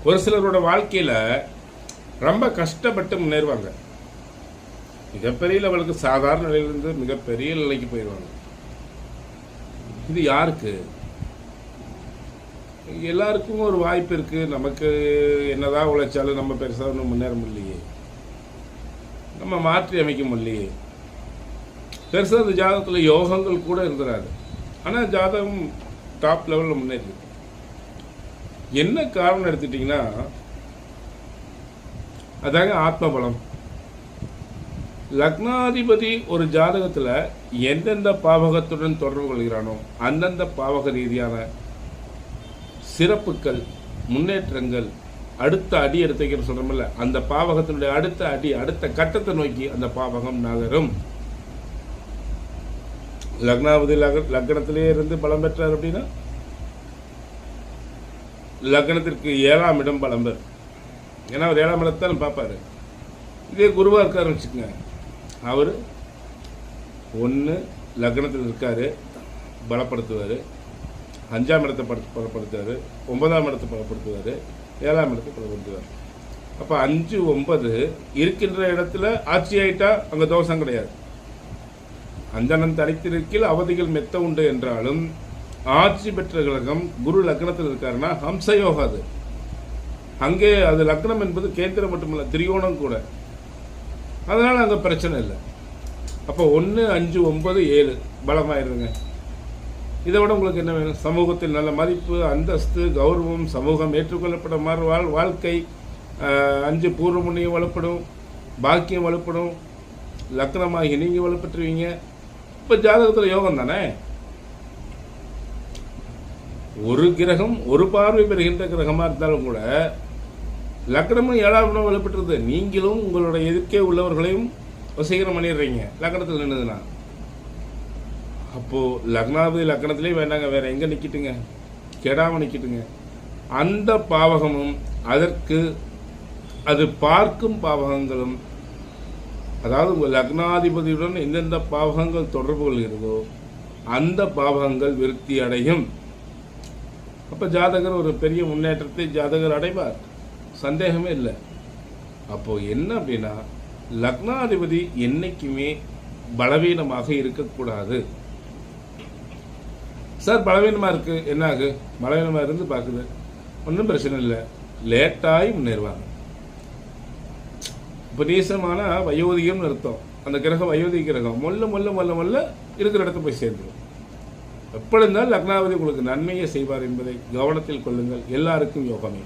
ஒரு சிலரோட வாழ்க்கையில ரொம்ப கஷ்டப்பட்டு முன்னேறுவாங்க. மிகப்பெரிய லெவலுக்கு சாதாரண நிலையிலிருந்து மிகப்பெரிய நிலைக்கு போயிடுவாங்க. இது யாருக்கு? எல்லாருக்கும் ஒரு வாய்ப்பு இருக்கு. நமக்கு என்னதான் உழைச்சாலும் நம்ம பெருசாக ஒன்றும் முன்னேற முடியலையே, நம்ம மாற்றி அமைக்க முடியலையே. பெருசாக அந்த ஜாதகத்தில் யோகங்கள் கூட இருந்துடாது, ஆனால் ஜாதகம் டாப் லெவலில் முன்னேறி. என்ன காரணம் எடுத்துட்டிங்கன்னா, அதாங்க ஆத்ம பலம். லக்னாதிபதி ஒரு ஜாதகத்தில் எந்தெந்த பாவகத்துடன் தொடர்பு கொள்கிறானோ அந்தந்த பாவக ரீதியான சிறப்புகள், முன்னேற்றங்கள், அடுத்த அடி எடுத்துக்கிற சொல்கிறோம்ல, அந்த பாவகத்தினுடைய அடுத்த அடி, அடுத்த கட்டத்தை நோக்கி அந்த பாவகம் நகரும். லக்னாதிபதி லக்னத்திலே இருந்து பலம் பெற்றார் அப்படின்னா லக்னத்திற்கு 7ஆம் இடம் பலம் பெறும். ஏன்னா அவர் 7ஆம் இடத்தான் பார்ப்பாரு. இதே குருவா இருக்காரு வச்சுக்கோங்க, அவர் 1 லக்னத்தில் இருக்காரு, பலப்படுத்துவார். 5ஆம் இடத்தை பலப்படுத்துவார், 9ஆம் இடத்தை பலப்படுத்துவார், 7ஆம் இடத்தை பலப்படுத்துவார். அப்போ 5, 9 இருக்கின்ற இடத்துல ஆட்சி ஆயிட்டா அங்கே தோஷம் கிடையாது. அந்தனம் தனித்திருக்கில் அவதிகள் மெத்த உண்டு என்றாலும் ஆட்சி பெற்ற கிரகம் குரு லக்னத்தில் இருக்காருன்னா ஹம்சயோகம். அது அங்கே அது லக்னம் என்பது கேந்திரம் மட்டுமல்ல, திரியோணம் கூட. அதனால அங்கே பிரச்சனை இல்லை. அப்போ 1, 5, 9, 7 பலமாயிருங்க. இதை விட உங்களுக்கு என்ன வேணும்? சமூகத்தில் நல்ல மதிப்பு, அந்தஸ்து, கௌரவம், சமூகம் ஏற்றுக்கொள்ளப்பட மாதிரி வாழ்க்கை. 5 பூர்வ புண்ணியம் வலுப்படும், பாக்கியம் வலுப்படும், லக்னமாகி நீங்கள் வலுப்பட்டுருவீங்க. இப்போ ஜாதகத்தில் யோகம் தானே. ஒரு கிரகம் ஒரு பார்வை பெறுகின்ற கிரகமாக இருந்தாலும் கூட லக்னமும் 7ஆம் இடம் வலுப்பட்டுருது. நீங்களும் உங்களோட எதிர்க்கே உள்ளவர்களையும் வசீகரம் பண்ணிடுறீங்க லக்னத்தில் நின்றுதுன்னா. அப்போது லக்னாதிபதி லக்னத்திலே வேண்டாங்க, வேற எங்கே நிற்கிட்டுங்க, கெடாமல் நிற்கிட்டுங்க. அந்த பாவகமும் அதற்கு அது பார்க்கும் பாவகங்களும், அதாவது உங்கள் லக்னாதிபதியுடன் எந்தெந்த பாவகங்கள் தொடர்பு கொள்கிறதோ அந்த பாவகங்கள் விருத்தி அடையும். அப்போ ஜாதகர் ஒரு பெரிய முன்னேற்றத்தை ஜாதகர் அடைவார், சந்தேகமே இல்லை. அப்போது என்ன அப்படின்னா, லக்னாதிபதி என்னைக்குமே பலவீனமாக இருக்கக்கூடாது. சார் பலவீனமாக இருக்குது, என்ன ஆகு? பலவீனமாக இருந்து பார்க்குது, ஒன்றும் பிரச்சனை இல்லை, லேட்டாகி முன்னேறுவாங்க. இப்போ நீசமான வயோதிகம்னு அர்த்தம். அந்த கிரகம் வயோதிக கிரகம் மொல்ல மொல்ல மொல்ல மொல்ல இருக்கிற இடத்த போய் சேர்ந்துடும். எப்படி இருந்தாலும் லக்னாதிபதி உங்களுக்கு நன்மையை செய்வார் என்பதை கவனத்தில் கொள்ளுங்கள். எல்லாருக்கும் யோகமே.